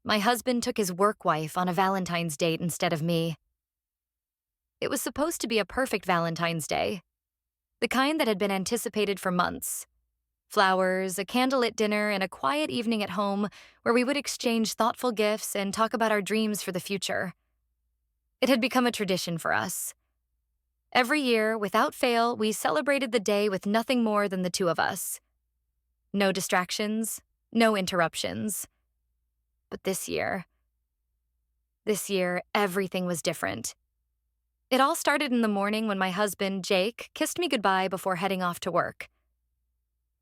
My husband took his work wife on a Valentine's date instead of me. It was supposed to be a perfect Valentine's Day, the kind that had been anticipated for months. Flowers, a candlelit dinner, and a quiet evening at home where we would exchange thoughtful gifts and talk about our dreams for the future. It had become a tradition for us. Every year, without fail, we celebrated the day with nothing more than the two of us. No distractions, no interruptions. But this year, everything was different. It all started in the morning when my husband, Jake, kissed me goodbye before heading off to work.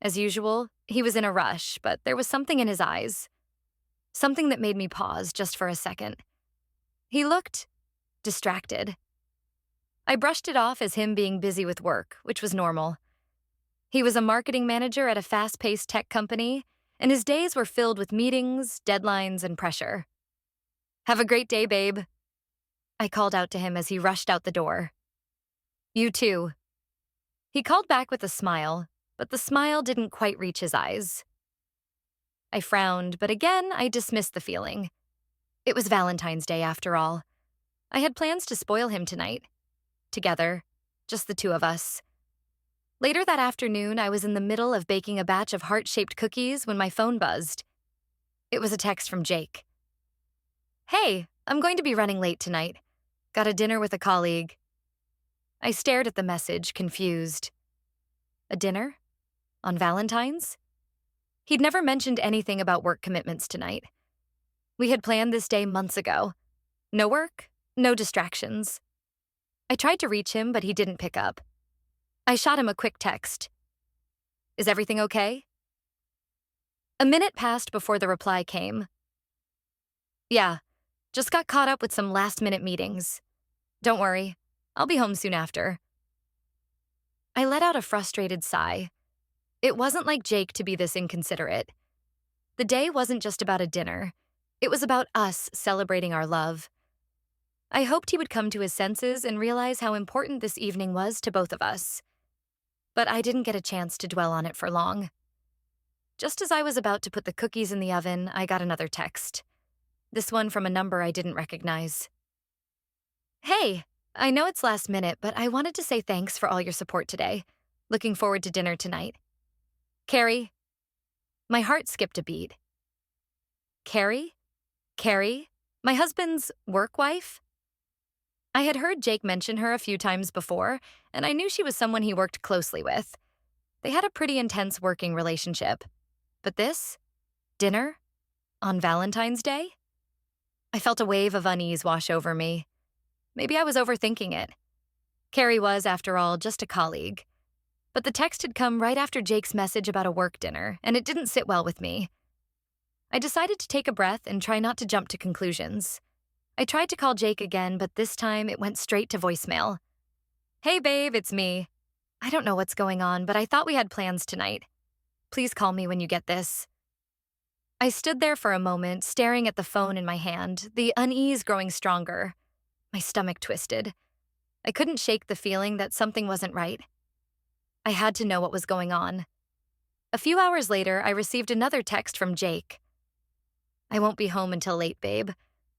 As usual, he was in a rush, but there was something in his eyes. Something that made me pause just for a second. He looked distracted. I brushed it off as him being busy with work, which was normal. He was a marketing manager at a fast-paced tech company, and his days were filled with meetings, deadlines, and pressure. "Have a great day, babe," I called out to him as he rushed out the door. "You too." He called back with a smile, but the smile didn't quite reach his eyes. I frowned, but again, I dismissed the feeling. It was Valentine's Day after all. I had plans to spoil him tonight. Together, just the two of us. Later that afternoon, I was in the middle of baking a batch of heart-shaped cookies when my phone buzzed. It was a text from Jake. "Hey, I'm going to be running late tonight. Got a dinner with a colleague." I stared at the message, confused. A dinner? On Valentine's? He'd never mentioned anything about work commitments tonight. We had planned this day months ago. No work, no distractions. I tried to reach him, but he didn't pick up. I shot him a quick text. "Is everything okay?" A minute passed before the reply came. "Yeah, just got caught up with some last-minute meetings. Don't worry, I'll be home soon after." I let out a frustrated sigh. It wasn't like Jake to be this inconsiderate. The day wasn't just about a dinner. It was about us celebrating our love. I hoped he would come to his senses and realize how important this evening was to both of us. But I didn't get a chance to dwell on it for long. Just as I was about to put the cookies in the oven, I got another text. This one from a number I didn't recognize. "Hey, I know it's last minute, but I wanted to say thanks for all your support today. Looking forward to dinner tonight. Carrie." My heart skipped a beat. Carrie? Carrie? My husband's work wife? I had heard Jake mention her a few times before, and I knew she was someone he worked closely with. They had a pretty intense working relationship. But this? Dinner? On Valentine's Day? I felt a wave of unease wash over me. Maybe I was overthinking it. Carrie was, after all, just a colleague. But the text had come right after Jake's message about a work dinner, and it didn't sit well with me. I decided to take a breath and try not to jump to conclusions. I tried to call Jake again, but this time it went straight to voicemail. "Hey babe, it's me. I don't know what's going on, but I thought we had plans tonight. Please call me when you get this." I stood there for a moment, staring at the phone in my hand, the unease growing stronger. My stomach twisted. I couldn't shake the feeling that something wasn't right. I had to know what was going on. A few hours later, I received another text from Jake. "I won't be home until late, babe.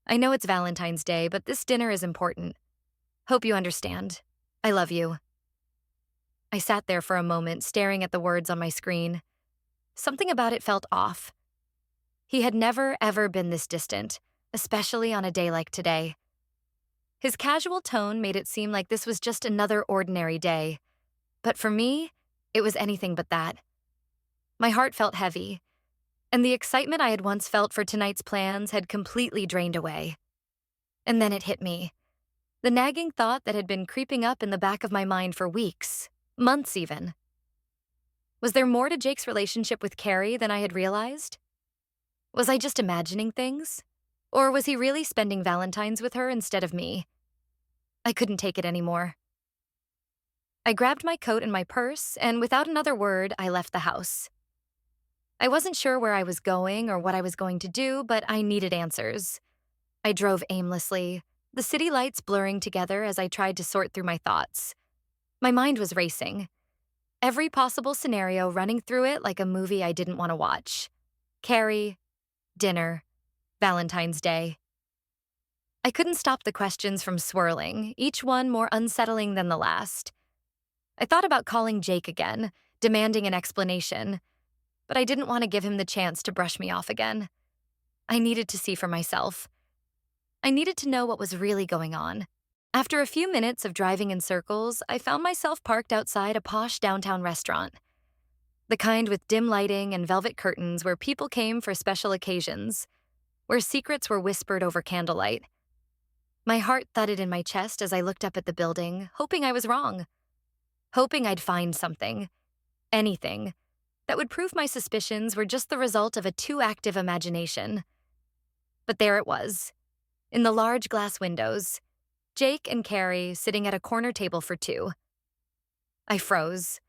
I know it's Valentine's Day, but this dinner is important. Hope you understand. I love you." I sat there for a moment, staring at the words on my screen. Something about it felt off. He had never, ever been this distant, especially on a day like today. His casual tone made it seem like this was just another ordinary day. But for me, it was anything but that. My heart felt heavy, and the excitement I had once felt for tonight's plans had completely drained away. And then it hit me. The nagging thought that had been creeping up in the back of my mind for weeks, months even. Was there more to Jake's relationship with Carrie than I had realized? Was I just imagining things? Or was he really spending Valentine's with her instead of me? I couldn't take it anymore. I grabbed my coat and my purse, and without another word, I left the house. I wasn't sure where I was going or what I was going to do, but I needed answers. I drove aimlessly, the city lights blurring together as I tried to sort through my thoughts. My mind was racing. Every possible scenario running through it like a movie I didn't want to watch. Carrie, dinner, Valentine's Day. I couldn't stop the questions from swirling, each one more unsettling than the last. I thought about calling Jake again, demanding an explanation, but I didn't want to give him the chance to brush me off again. I needed to see for myself. I needed to know what was really going on. After a few minutes of driving in circles, I found myself parked outside a posh downtown restaurant. The kind with dim lighting and velvet curtains where people came for special occasions, where secrets were whispered over candlelight. My heart thudded in my chest as I looked up at the building, hoping I was wrong. Hoping I'd find something, anything, that would prove my suspicions were just the result of a too active imagination. But there it was, in the large glass windows, Jake and Carrie sitting at a corner table for two. I froze.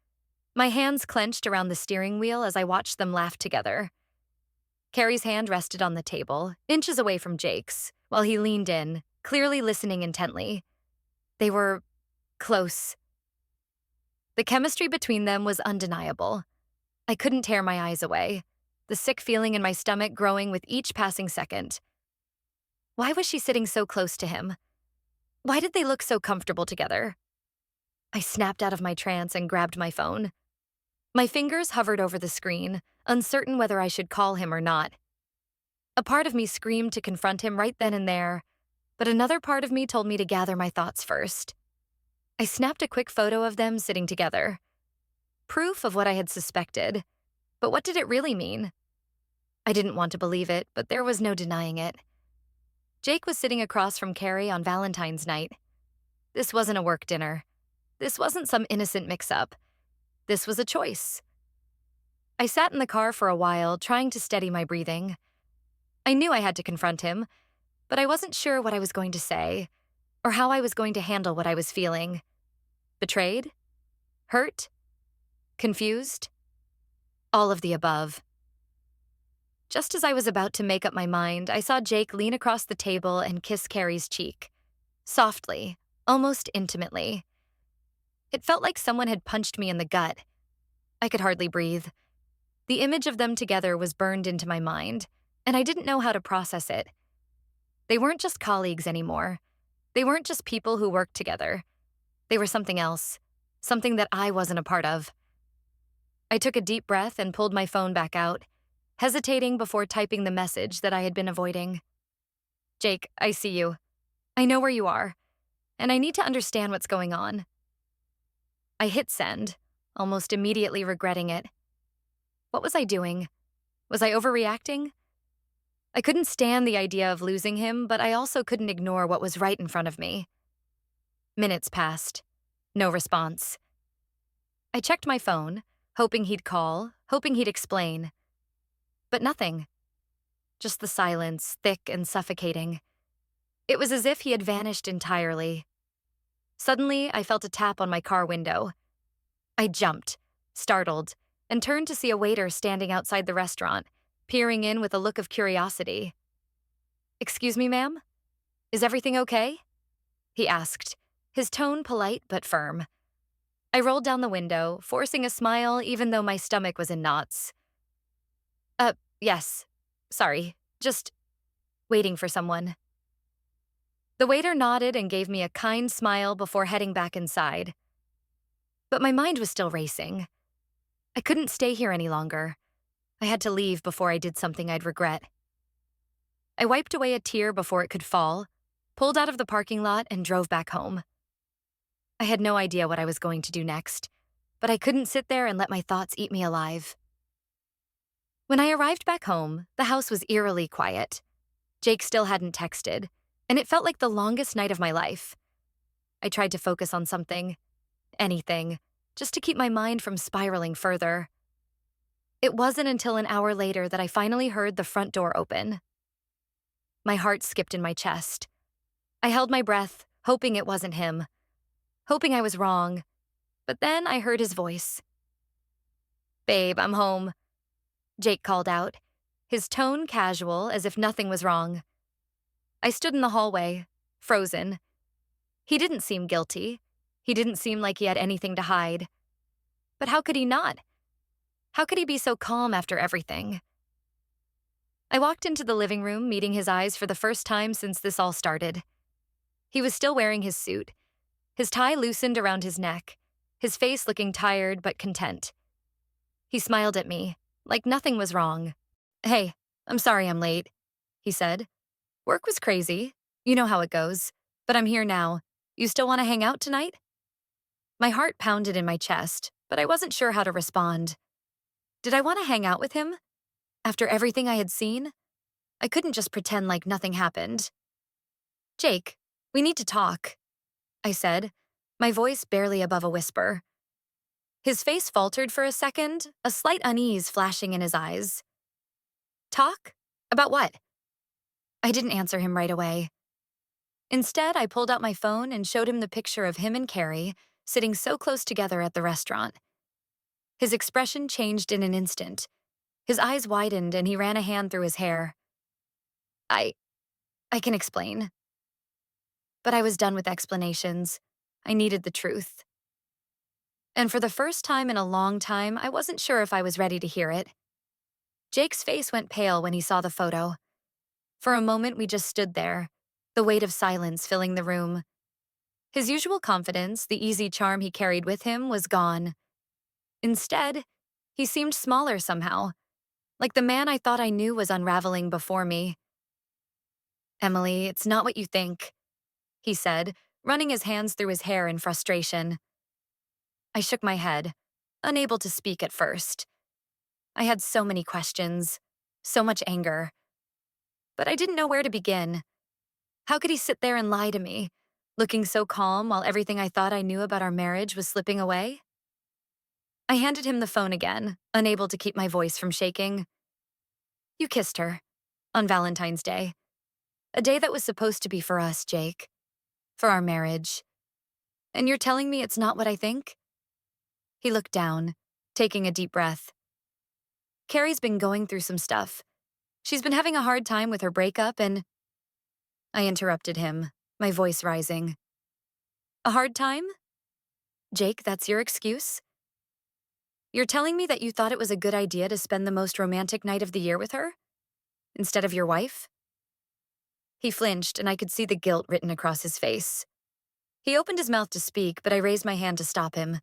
My hands clenched around the steering wheel as I watched them laugh together. Carrie's hand rested on the table, inches away from Jake's, while he leaned in, clearly listening intently. They were close. The chemistry between them was undeniable. I couldn't tear my eyes away, the sick feeling in my stomach growing with each passing second. Why was she sitting so close to him? Why did they look so comfortable together? I snapped out of my trance and grabbed my phone. My fingers hovered over the screen, uncertain whether I should call him or not. A part of me screamed to confront him right then and there, but another part of me told me to gather my thoughts first. I snapped a quick photo of them sitting together. Proof of what I had suspected, but what did it really mean? I didn't want to believe it, but there was no denying it. Jake was sitting across from Carrie on Valentine's night. This wasn't a work dinner. This wasn't some innocent mix-up. This was a choice. I sat in the car for a while, trying to steady my breathing. I knew I had to confront him, but I wasn't sure what I was going to say, or how I was going to handle what I was feeling. Betrayed? Hurt? Confused? All of the above. Just as I was about to make up my mind, I saw Jake lean across the table and kiss Carrie's cheek. Softly, almost intimately. It felt like someone had punched me in the gut. I could hardly breathe. The image of them together was burned into my mind, and I didn't know how to process it. They weren't just colleagues anymore. They weren't just people who worked together. They were something else, something that I wasn't a part of. I took a deep breath and pulled my phone back out, hesitating before typing the message that I had been avoiding. Jake, I see you. I know where you are, and I need to understand what's going on. I hit send, almost immediately regretting it. What was I doing? Was I overreacting? I couldn't stand the idea of losing him, but I also couldn't ignore what was right in front of me. Minutes passed. No response. I checked my phone, hoping he'd call, hoping he'd explain. But nothing. Just the silence, thick and suffocating. It was as if he had vanished entirely. Suddenly, I felt a tap on my car window. I jumped, startled, and turned to see a waiter standing outside the restaurant, peering in with a look of curiosity. "Excuse me, ma'am? Is everything okay?" he asked, his tone polite but firm. I rolled down the window, forcing a smile even though my stomach was in knots. Yes. Sorry. Just waiting for someone." The waiter nodded and gave me a kind smile before heading back inside. But my mind was still racing. I couldn't stay here any longer. I had to leave before I did something I'd regret. I wiped away a tear before it could fall, pulled out of the parking lot, and drove back home. I had no idea what I was going to do next, but I couldn't sit there and let my thoughts eat me alive. When I arrived back home, the house was eerily quiet. Jake still hadn't texted, and it felt like the longest night of my life. I tried to focus on something, anything, just to keep my mind from spiraling further. It wasn't until an hour later that I finally heard the front door open. My heart skipped in my chest. I held my breath, hoping it wasn't him, hoping I was wrong, but then I heard his voice. "Babe, I'm home," Jake called out, his tone casual as if nothing was wrong. I stood in the hallway, frozen. He didn't seem guilty. He didn't seem like he had anything to hide. But how could he not? How could he be so calm after everything? I walked into the living room, meeting his eyes for the first time since this all started. He was still wearing his suit, his tie loosened around his neck, his face looking tired but content. He smiled at me, like nothing was wrong. "Hey, I'm sorry I'm late," he said. "Work was crazy. You know how it goes. But I'm here now. You still want to hang out tonight?" My heart pounded in my chest, but I wasn't sure how to respond. Did I want to hang out with him? After everything I had seen? I couldn't just pretend like nothing happened. "Jake, we need to talk," I said, my voice barely above a whisper. His face faltered for a second, a slight unease flashing in his eyes. "Talk? About what?" I didn't answer him right away. Instead, I pulled out my phone and showed him the picture of him and Carrie sitting so close together at the restaurant. His expression changed in an instant. His eyes widened and he ran a hand through his hair. I can explain." But I was done with explanations. I needed the truth. And for the first time in a long time, I wasn't sure if I was ready to hear it. Jake's face went pale when he saw the photo. For a moment, we just stood there, the weight of silence filling the room. His usual confidence, the easy charm he carried with him, was gone. Instead, he seemed smaller somehow, like the man I thought I knew was unraveling before me. "Emily, it's not what you think," he said, running his hands through his hair in frustration. I shook my head, unable to speak at first. I had so many questions, so much anger. But I didn't know where to begin. How could he sit there and lie to me, looking so calm while everything I thought I knew about our marriage was slipping away? I handed him the phone again, unable to keep my voice from shaking. "You kissed her. On Valentine's Day. A day that was supposed to be for us, Jake. For our marriage. And you're telling me it's not what I think?" He looked down, taking a deep breath. "Carrie's been going through some stuff. She's been having a hard time with her breakup and—" I interrupted him, my voice rising. "A hard time? Jake, that's your excuse? You're telling me that you thought it was a good idea to spend the most romantic night of the year with her? Instead of your wife?" He flinched, and I could see the guilt written across his face. He opened his mouth to speak, but I raised my hand to stop him.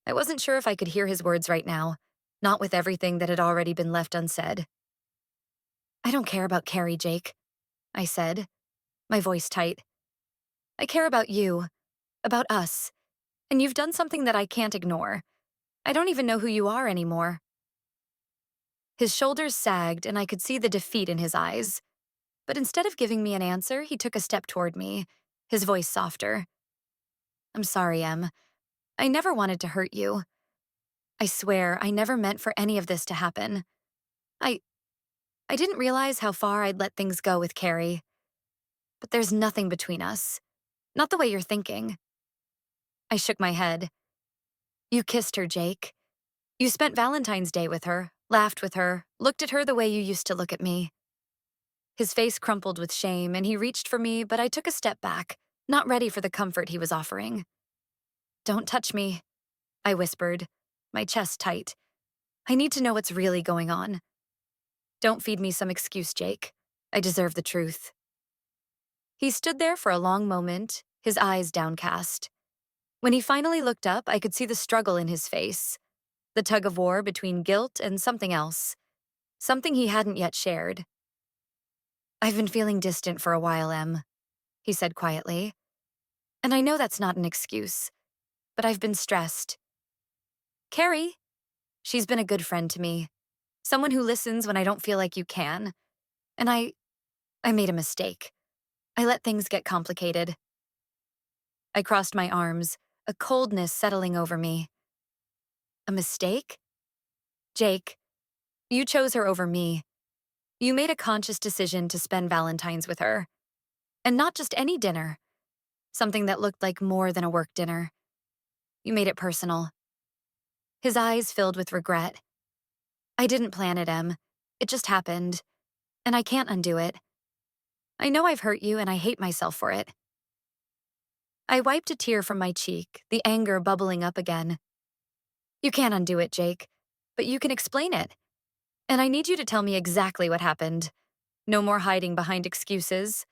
I wasn't sure if I could hear his words right now, not with everything that had already been left unsaid. "I don't care about Carrie, Jake," I said, my voice tight. "I care about you, about us, and you've done something that I can't ignore. I don't even know who you are anymore." His shoulders sagged, and I could see the defeat in his eyes. But instead of giving me an answer, he took a step toward me, his voice softer. "I'm sorry, Em. I never wanted to hurt you. I swear I never meant for any of this to happen. I I didn't realize how far I'd let things go with Carrie. But there's nothing between us. Not the way you're thinking." I shook my head. "You kissed her, Jake. You spent Valentine's Day with her, laughed with her, looked at her the way you used to look at me." His face crumpled with shame, and he reached for me, but I took a step back, not ready for the comfort he was offering. "Don't touch me," I whispered, my chest tight. "I need to know what's really going on. Don't feed me some excuse, Jake. I deserve the truth." He stood there for a long moment, his eyes downcast. When he finally looked up, I could see the struggle in his face, the tug-of-war between guilt and something else, something he hadn't yet shared. "I've been feeling distant for a while, Em," he said quietly. "And I know that's not an excuse, but I've been stressed. Carrie, she's been a good friend to me, someone who listens when I don't feel like you can. And I made a mistake. I let things get complicated." I crossed my arms, a coldness settling over me. "A mistake? Jake, you chose her over me. You made a conscious decision to spend Valentine's with her. And not just any dinner, something that looked like more than a work dinner. You made it personal." His eyes filled with regret. "I didn't plan it, Em. It just happened. And I can't undo it. I know I've hurt you, and I hate myself for it." I wiped a tear from my cheek, the anger bubbling up again. "You can't undo it, Jake, but you can explain it. And I need you to tell me exactly what happened. No more hiding behind excuses.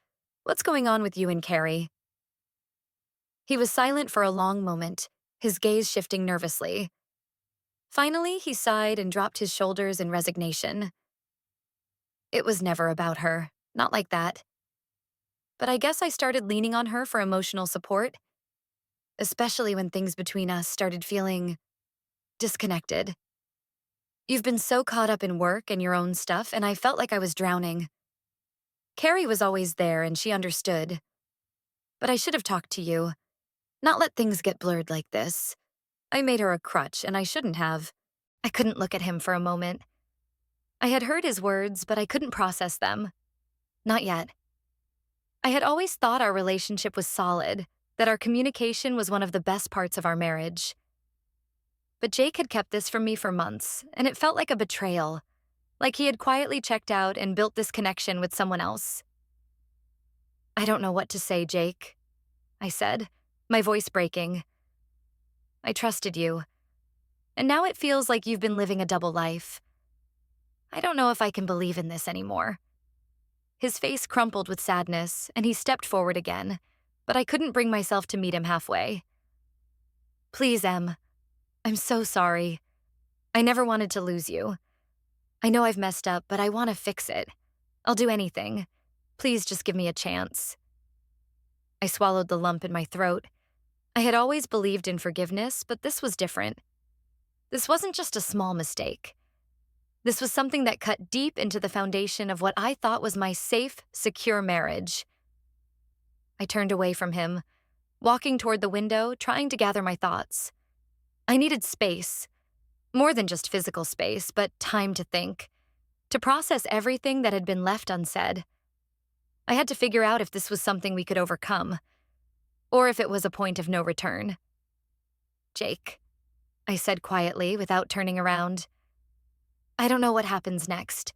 What's going on with you and Carrie?" He was silent for a long moment, his gaze shifting nervously. Finally, he sighed and dropped his shoulders in resignation. "It was never about her. Not like that. But I guess I started leaning on her for emotional support, especially when things between us started feeling disconnected. You've been so caught up in work and your own stuff, and I felt like I was drowning. Carrie was always there and she understood. But I should have talked to you, not let things get blurred like this. I made her a crutch, and I shouldn't have." I couldn't look at him for a moment. I had heard his words, but I couldn't process them. Not yet. I had always thought our relationship was solid, that our communication was one of the best parts of our marriage. But Jake had kept this from me for months, and it felt like a betrayal, like he had quietly checked out and built this connection with someone else. "I don't know what to say, Jake," I said, my voice breaking. "I trusted you, and now it feels like you've been living a double life. I don't know if I can believe in this anymore." His face crumpled with sadness, and he stepped forward again, but I couldn't bring myself to meet him halfway. "Please, Em. I'm so sorry. I never wanted to lose you. I know I've messed up, but I want to fix it. I'll do anything. Please just give me a chance." I swallowed the lump in my throat. I had always believed in forgiveness, but this was different. This wasn't just a small mistake. This was something that cut deep into the foundation of what I thought was my safe, secure marriage. I turned away from him, walking toward the window, trying to gather my thoughts. I needed space. More than just physical space, but time to think, to process everything that had been left unsaid. I had to figure out if this was something we could overcome, or if it was a point of no return. "Jake," I said quietly without turning around. "I don't know what happens next,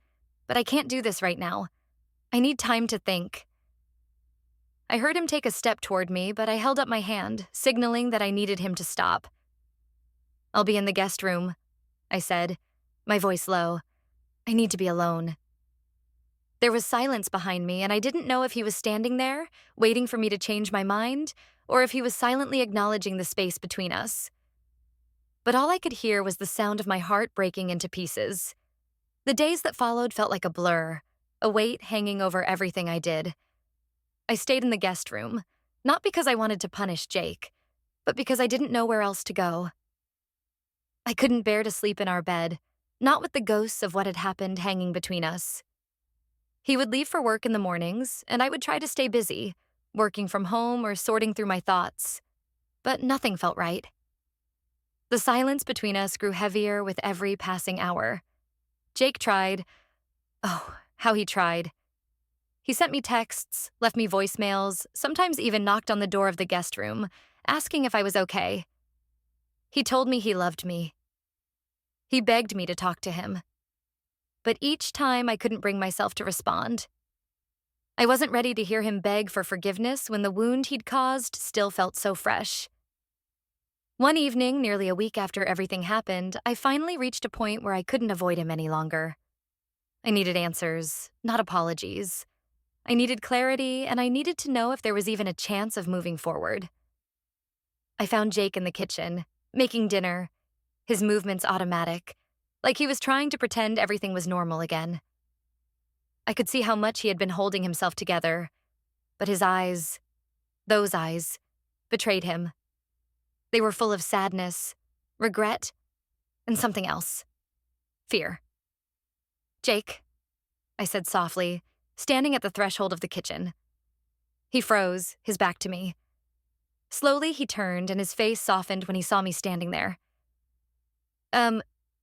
but I can't do this right now. I need time to think." I heard him take a step toward me, but I held up my hand, signaling that I needed him to stop. "I'll be in the guest room," I said, my voice low. "I need to be alone." There was silence behind me, and I didn't know if he was standing there, waiting for me to change my mind, or if he was silently acknowledging the space between us. But all I could hear was the sound of my heart breaking into pieces. The days that followed felt like a blur, a weight hanging over everything I did. I stayed in the guest room, not because I wanted to punish Jake, but because I didn't know where else to go. I couldn't bear to sleep in our bed, not with the ghosts of what had happened hanging between us. He would leave for work in the mornings, and I would try to stay busy, working from home or sorting through my thoughts. But nothing felt right. The silence between us grew heavier with every passing hour. Jake tried. Oh, how he tried. He sent me texts, left me voicemails, sometimes even knocked on the door of the guest room, asking if I was okay. He told me he loved me. He begged me to talk to him. But each time I couldn't bring myself to respond. I wasn't ready to hear him beg for forgiveness when the wound he'd caused still felt so fresh. One evening, nearly a week after everything happened, I finally reached a point where I couldn't avoid him any longer. I needed answers, not apologies. I needed clarity, and I needed to know if there was even a chance of moving forward. I found Jake in the kitchen, making dinner, his movements automatic, like he was trying to pretend everything was normal again. I could see how much he had been holding himself together, but his eyes, those eyes, betrayed him. They were full of sadness, regret, and something else. Fear. "Jake," I said softly, standing at the threshold of the kitchen. He froze, his back to me. Slowly, he turned, and his face softened when he saw me standing there.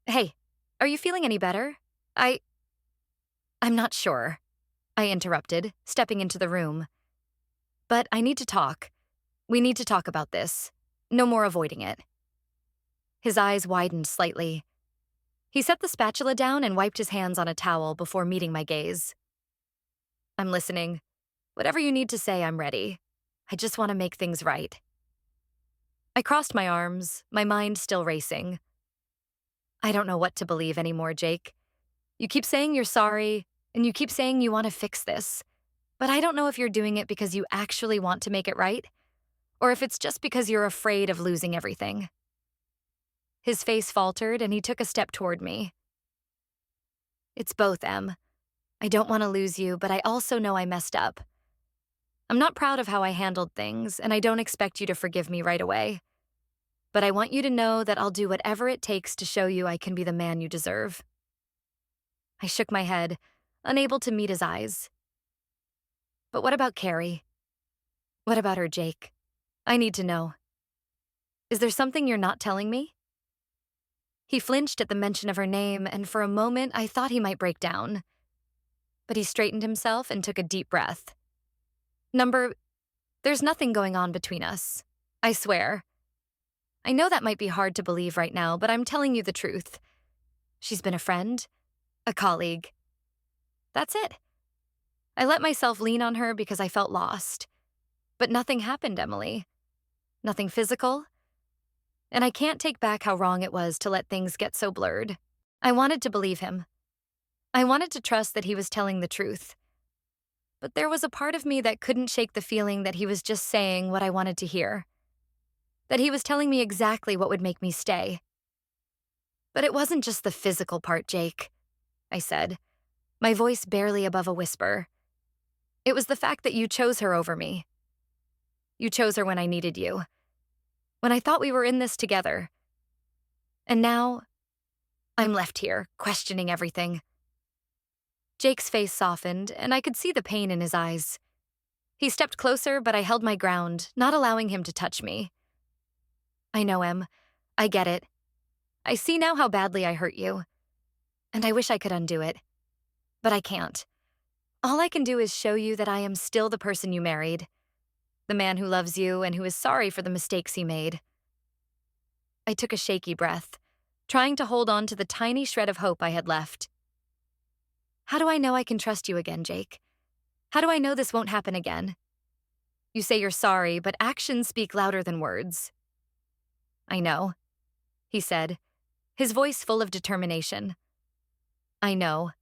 Hey, are you feeling any better? I'm not sure," I interrupted, stepping into the room. "But I need to talk. We need to talk about this. No more avoiding it." His eyes widened slightly. He set the spatula down and wiped his hands on a towel before meeting my gaze. "I'm listening. Whatever you need to say, I'm ready. I just want to make things right." I crossed my arms, my mind still racing. "I don't know what to believe anymore, Jake. You keep saying you're sorry, and you keep saying you want to fix this. But I don't know if you're doing it because you actually want to make it right, or if it's just because you're afraid of losing everything. His face faltered, and he took a step toward me. It's both, Em. I don't want to lose you, but I also know I messed up. I'm not proud of how I handled things, and I don't expect you to forgive me right away. But I want you to know that I'll do whatever it takes to show you I can be the man you deserve. I shook my head, unable to meet his eyes. But what about Carrie? What about her, Jake? I need to know. Is there something you're not telling me? He flinched at the mention of her name, and for a moment I thought he might break down. But he straightened himself and took a deep breath. There's nothing going on between us. I swear. I know that might be hard to believe right now, but I'm telling you the truth. She's been a friend, a colleague. That's it. I let myself lean on her because I felt lost. But nothing happened, Emily. Nothing physical. And I can't take back how wrong it was to let things get so blurred. I wanted to believe him. I wanted to trust that he was telling the truth. But there was a part of me that couldn't shake the feeling that he was just saying what I wanted to hear. That he was telling me exactly what would make me stay. But it wasn't just the physical part, Jake, I said, my voice barely above a whisper. It was the fact that you chose her over me. You chose her when I needed you. When I thought we were in this together. And now, I'm left here, questioning everything. Jake's face softened, and I could see the pain in his eyes. He stepped closer, but I held my ground, not allowing him to touch me. I know, Em. I get it. I see now how badly I hurt you. And I wish I could undo it. But I can't. All I can do is show you that I am still the person you married. The man who loves you and who is sorry for the mistakes he made. I took a shaky breath, trying to hold on to the tiny shred of hope I had left. How do I know I can trust you again, Jake? How do I know this won't happen again? You say you're sorry, but actions speak louder than words. I know, he said, his voice full of determination. I know,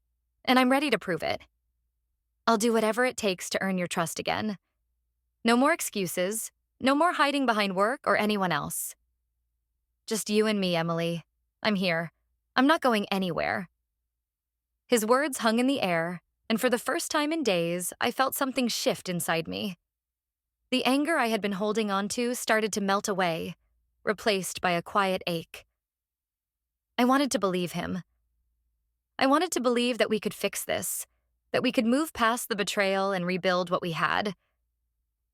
and I'm ready to prove it. I'll do whatever it takes to earn your trust again. No more excuses, no more hiding behind work or anyone else. Just you and me, Emily. I'm here. I'm not going anywhere. His words hung in the air, and for the first time in days, I felt something shift inside me. The anger I had been holding on to started to melt away, replaced by a quiet ache. I wanted to believe him. I wanted to believe that we could fix this, that we could move past the betrayal and rebuild what we had.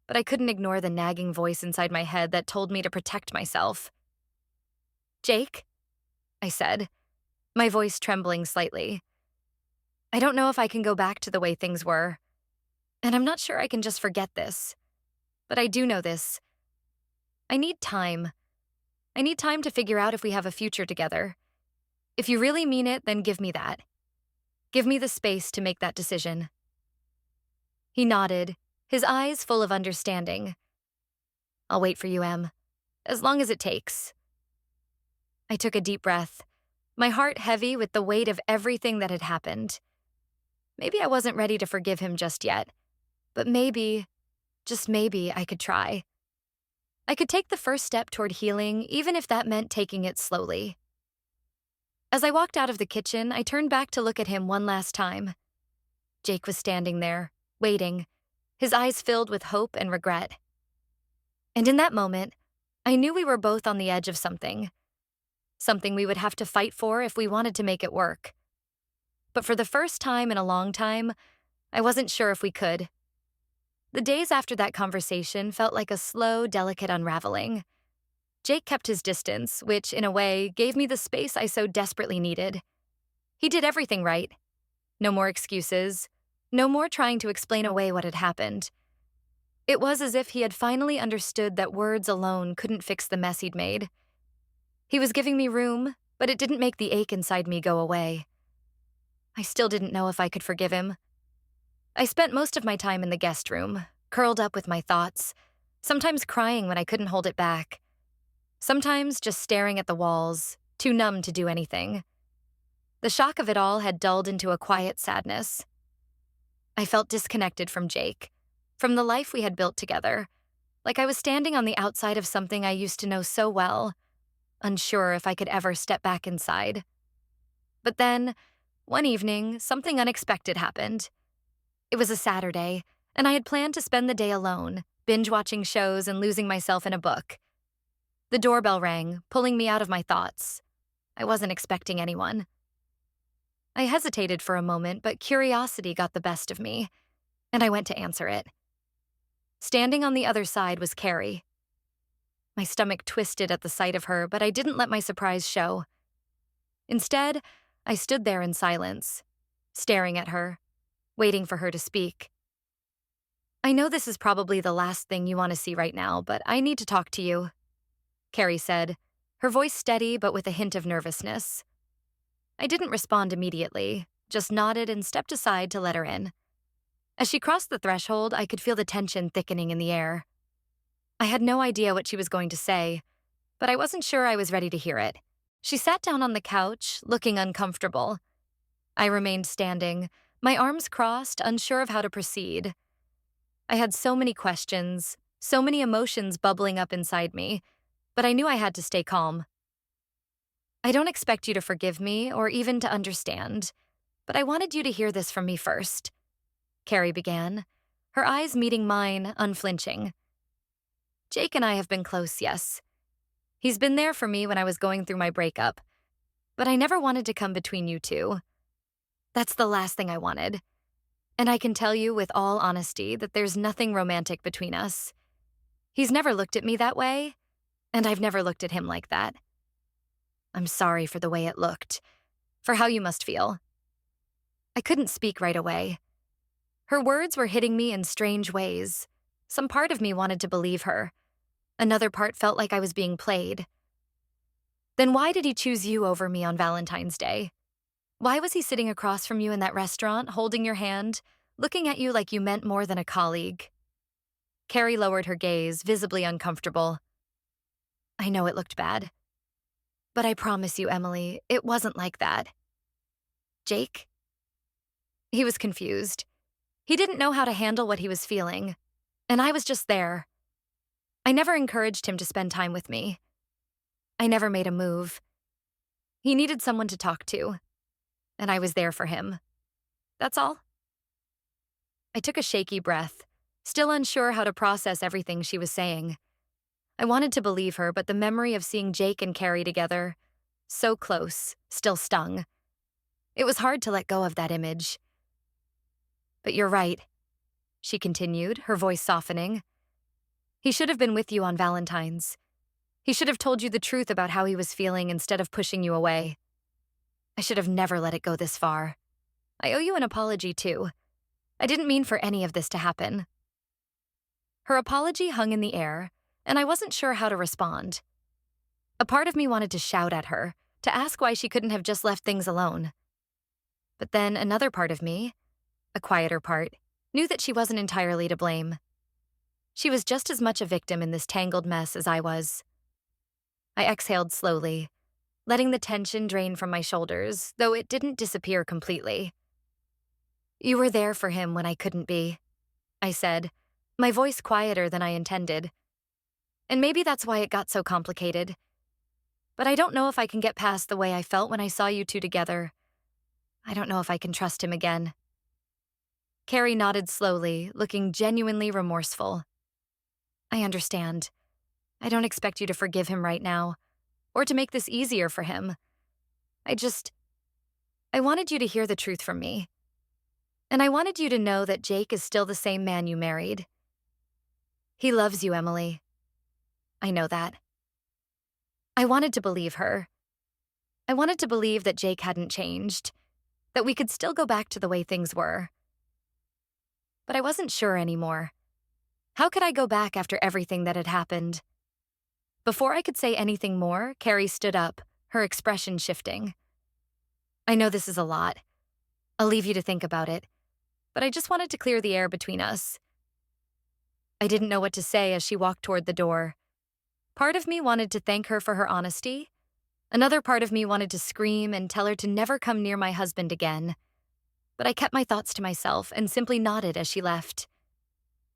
But I couldn't ignore the nagging voice inside my head that told me to protect myself. Jake, I said, my voice trembling slightly. I don't know if I can go back to the way things were. And I'm not sure I can just forget this. But I do know this. I need time. I need time to figure out if we have a future together. If you really mean it, then give me that. Give me the space to make that decision. He nodded, his eyes full of understanding. I'll wait for you, Em. As long as it takes. I took a deep breath, my heart heavy with the weight of everything that had happened. Maybe I wasn't ready to forgive him just yet, but maybe, just maybe, I could try. I could take the first step toward healing, even if that meant taking it slowly. As I walked out of the kitchen, I turned back to look at him one last time. Jake was standing there, waiting, his eyes filled with hope and regret. And in that moment, I knew we were both on the edge of something we would have to fight for if we wanted to make it work. But for the first time in a long time, I wasn't sure if we could. The days after that conversation felt like a slow, delicate unraveling. Jake kept his distance, which, in a way, gave me the space I so desperately needed. He did everything right. No more excuses. No more trying to explain away what had happened. It was as if he had finally understood that words alone couldn't fix the mess he'd made. He was giving me room, but it didn't make the ache inside me go away. I still didn't know if I could forgive him. I spent most of my time in the guest room, curled up with my thoughts, sometimes crying when I couldn't hold it back. Sometimes just staring at the walls, too numb to do anything. The shock of it all had dulled into a quiet sadness. I felt disconnected from Jake, from the life we had built together, like I was standing on the outside of something I used to know so well, unsure if I could ever step back inside. But then, one evening, something unexpected happened. It was a Saturday, and I had planned to spend the day alone, binge-watching shows and losing myself in a book. The doorbell rang, pulling me out of my thoughts. I wasn't expecting anyone. I hesitated for a moment, but curiosity got the best of me, and I went to answer it. Standing on the other side was Carrie. My stomach twisted at the sight of her, but I didn't let my surprise show. Instead, I stood there in silence, staring at her, waiting for her to speak. "I know this is probably the last thing you want to see right now, but I need to talk to you," Carrie said, her voice steady but with a hint of nervousness. I didn't respond immediately, just nodded and stepped aside to let her in. As she crossed the threshold, I could feel the tension thickening in the air. I had no idea what she was going to say, but I wasn't sure I was ready to hear it. She sat down on the couch, looking uncomfortable. I remained standing, my arms crossed, unsure of how to proceed. I had so many questions, so many emotions bubbling up inside me, but I knew I had to stay calm. "I don't expect you to forgive me or even to understand, but I wanted you to hear this from me first," Carrie began, her eyes meeting mine, unflinching. "Jake and I have been close, yes. He's been there for me when I was going through my breakup, but I never wanted to come between you two. That's the last thing I wanted. And I can tell you with all honesty that there's nothing romantic between us. He's never looked at me that way, and I've never looked at him like that. I'm sorry for the way it looked, for how you must feel." I couldn't speak right away. Her words were hitting me in strange ways. Some part of me wanted to believe her. Another part felt like I was being played. "Then why did he choose you over me on Valentine's Day? Why was he sitting across from you in that restaurant, holding your hand, looking at you like you meant more than a colleague?" Carrie lowered her gaze, visibly uncomfortable. "I know it looked bad. But I promise you, Emily, it wasn't like that." "Jake?" He was confused. He didn't know how to handle what he was feeling, and I was just there. I never encouraged him to spend time with me. I never made a move. He needed someone to talk to, and I was there for him. That's all. I took a shaky breath, still unsure how to process everything she was saying. I wanted to believe her, but the memory of seeing Jake and Carrie together, so close, still stung. It was hard to let go of that image. "But you're right," she continued, her voice softening. "He should have been with you on Valentine's. He should have told you the truth about how he was feeling instead of pushing you away. I should have never let it go this far. I owe you an apology, too. I didn't mean for any of this to happen." Her apology hung in the air, and I wasn't sure how to respond. A part of me wanted to shout at her, to ask why she couldn't have just left things alone. But then another part of me, a quieter part, knew that she wasn't entirely to blame. She was just as much a victim in this tangled mess as I was. I exhaled slowly, letting the tension drain from my shoulders, though it didn't disappear completely. "You were there for him when I couldn't be," I said, my voice quieter than I intended. "And maybe that's why it got so complicated. But I don't know if I can get past the way I felt when I saw you two together. I don't know if I can trust him again." Carrie nodded slowly, looking genuinely remorseful. "I understand. I don't expect you to forgive him right now, or to make this easier for him. I wanted you to hear the truth from me. And I wanted you to know that Jake is still the same man you married. He loves you, Emily. I know that." I wanted to believe her. I wanted to believe that Jake hadn't changed, that we could still go back to the way things were. But I wasn't sure anymore. How could I go back after everything that had happened? Before I could say anything more, Carrie stood up, her expression shifting. "I know this is a lot. I'll leave you to think about it, but I just wanted to clear the air between us." I didn't know what to say as she walked toward the door. Part of me wanted to thank her for her honesty, Another part of me wanted to scream and tell her to never come near my husband again, but I kept my thoughts to myself and simply nodded as she left.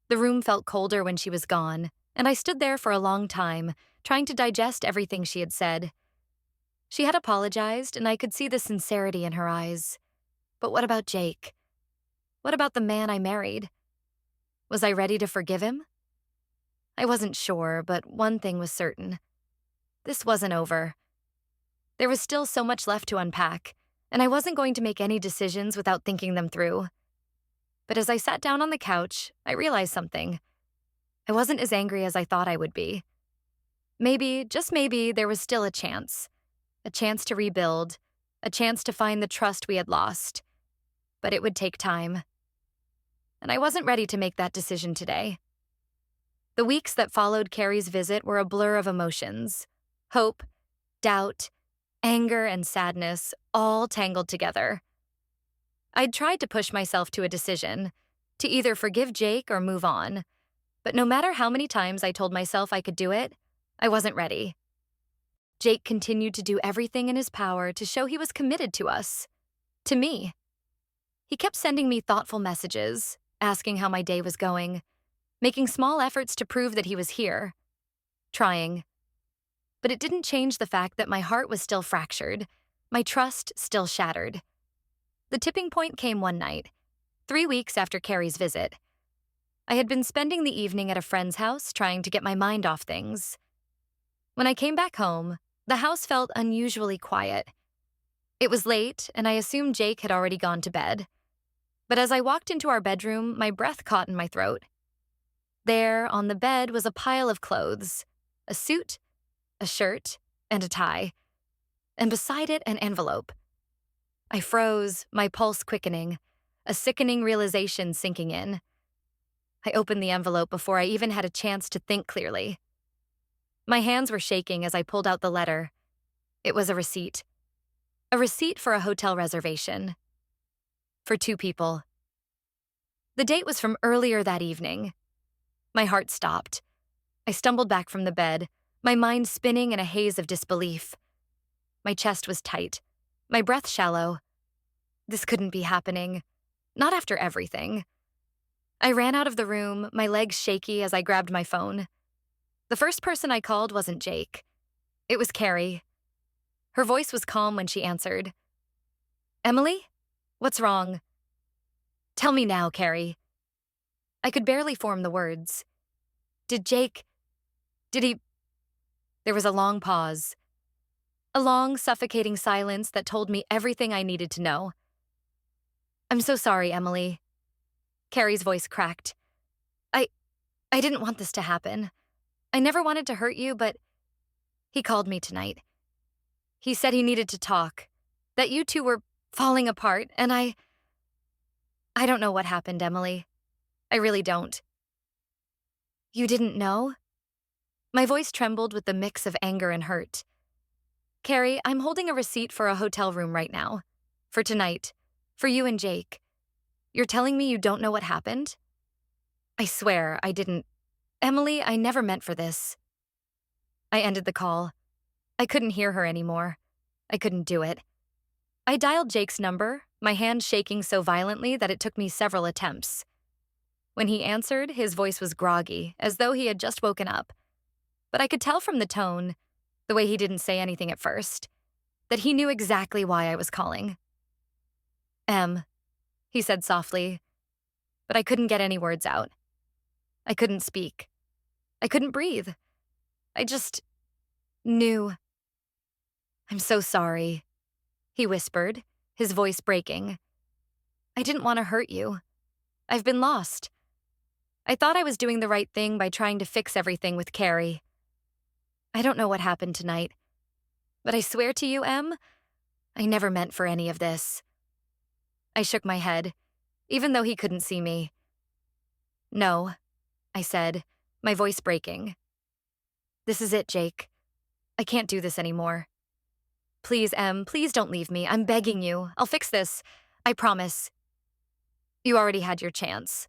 The room felt colder when she was gone, and I stood there for a long time, trying to digest everything she had said. She had apologized, and I could see the sincerity in her eyes. But what about Jake? What about the man I married? Was I ready to forgive him? I wasn't sure, but one thing was certain. This wasn't over. There was still so much left to unpack, and I wasn't going to make any decisions without thinking them through. But as I sat down on the couch, I realized something. I wasn't as angry as I thought I would be. Maybe, just maybe, there was still a chance to rebuild, a chance to find the trust we had lost. But it would take time. And I wasn't ready to make that decision today. The weeks that followed Carrie's visit were a blur of emotions. Hope, doubt, anger, and sadness, all tangled together. I'd tried to push myself to a decision, to either forgive Jake or move on. But no matter how many times I told myself I could do it, I wasn't ready. Jake continued to do everything in his power to show he was committed to us, to me. He kept sending me thoughtful messages, asking how my day was going, making small efforts to prove that he was here, trying. But it didn't change the fact that my heart was still fractured, my trust still shattered. The tipping point came one night, 3 weeks after Carrie's visit. I had been spending the evening at a friend's house trying to get my mind off things. When I came back home, the house felt unusually quiet. It was late, and I assumed Jake had already gone to bed. But as I walked into our bedroom, my breath caught in my throat. There, on the bed, was a pile of clothes, a suit, a shirt, and a tie, and beside it, an envelope. I froze, my pulse quickening, a sickening realization sinking in. I opened the envelope before I even had a chance to think clearly. My hands were shaking as I pulled out the letter. It was a receipt. A receipt for a hotel reservation. For 2 people. The date was from earlier that evening. My heart stopped. I stumbled back from the bed, my mind spinning in a haze of disbelief. My chest was tight, my breath shallow. This couldn't be happening. Not after everything. I ran out of the room, my legs shaky as I grabbed my phone. The first person I called wasn't Jake. It was Carrie. Her voice was calm when she answered. "Emily? What's wrong?" "Tell me now, Carrie." I could barely form the words. Did he... There was a long pause. A long, suffocating silence that told me everything I needed to know. "I'm so sorry, Emily." Carrie's voice cracked. I didn't want this to happen. I never wanted to hurt you, but he called me tonight. He said he needed to talk, that you two were falling apart, and I don't know what happened, Emily. I really don't." "You didn't know?" My voice trembled with the mix of anger and hurt. "Carrie, I'm holding a receipt for a hotel room right now. For tonight. For you and Jake. You're telling me you don't know what happened?" "I swear I didn't. Emily, I never meant for this." I ended the call. I couldn't hear her anymore. I couldn't do it. I dialed Jake's number, my hand shaking so violently that it took me several attempts. When he answered, his voice was groggy, as though he had just woken up. But I could tell from the tone, the way he didn't say anything at first, that he knew exactly why I was calling. "Em," he said softly, but I couldn't get any words out. I couldn't speak. I couldn't breathe. I just knew. "I'm so sorry," he whispered, his voice breaking. "I didn't want to hurt you. I've been lost. I thought I was doing the right thing by trying to fix everything with Carrie. I don't know what happened tonight, but I swear to you, Em, I never meant for any of this." I shook my head, even though he couldn't see me. "No," I said, my voice breaking. "This is it, Jake. I can't do this anymore. Please, Em, please don't leave me. I'm begging you. I'll fix this. I promise." "You already had your chance,"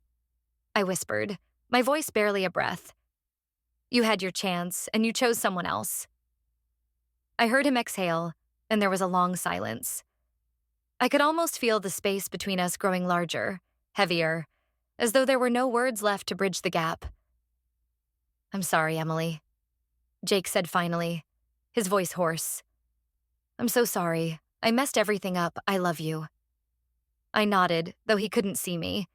I whispered, my voice barely a breath. "You had your chance, and you chose someone else." I heard him exhale, and there was a long silence. I could almost feel the space between us growing larger, heavier, as though there were no words left to bridge the gap. "I'm sorry, Emily," Jake said finally, his voice hoarse. "I'm so sorry. I messed everything up. I love you." I nodded, though he couldn't see me.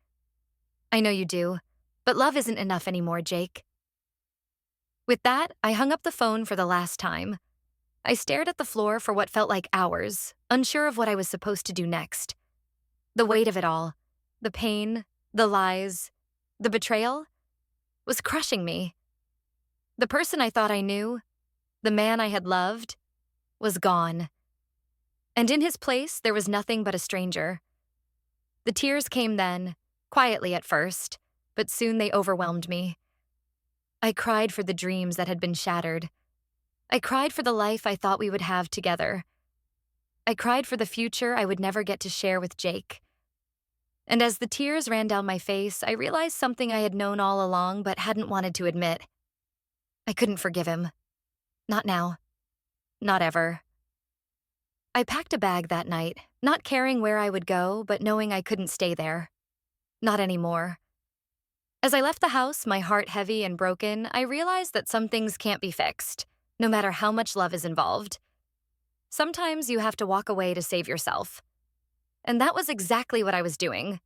"I know you do, but love isn't enough anymore, Jake." With that, I hung up the phone for the last time. I stared at the floor for what felt like hours, unsure of what I was supposed to do next. The weight of it all, the pain, the lies, the betrayal, was crushing me. The person I thought I knew, the man I had loved, was gone. And in his place, there was nothing but a stranger. The tears came then, quietly at first, but soon they overwhelmed me. I cried for the dreams that had been shattered. I cried for the life I thought we would have together. I cried for the future I would never get to share with Jake. And as the tears ran down my face, I realized something I had known all along but hadn't wanted to admit. I couldn't forgive him. Not now. Not ever. I packed a bag that night, not caring where I would go, but knowing I couldn't stay there. Not anymore. As I left the house, my heart heavy and broken, I realized that some things can't be fixed, no matter how much love is involved. Sometimes you have to walk away to save yourself. And that was exactly what I was doing.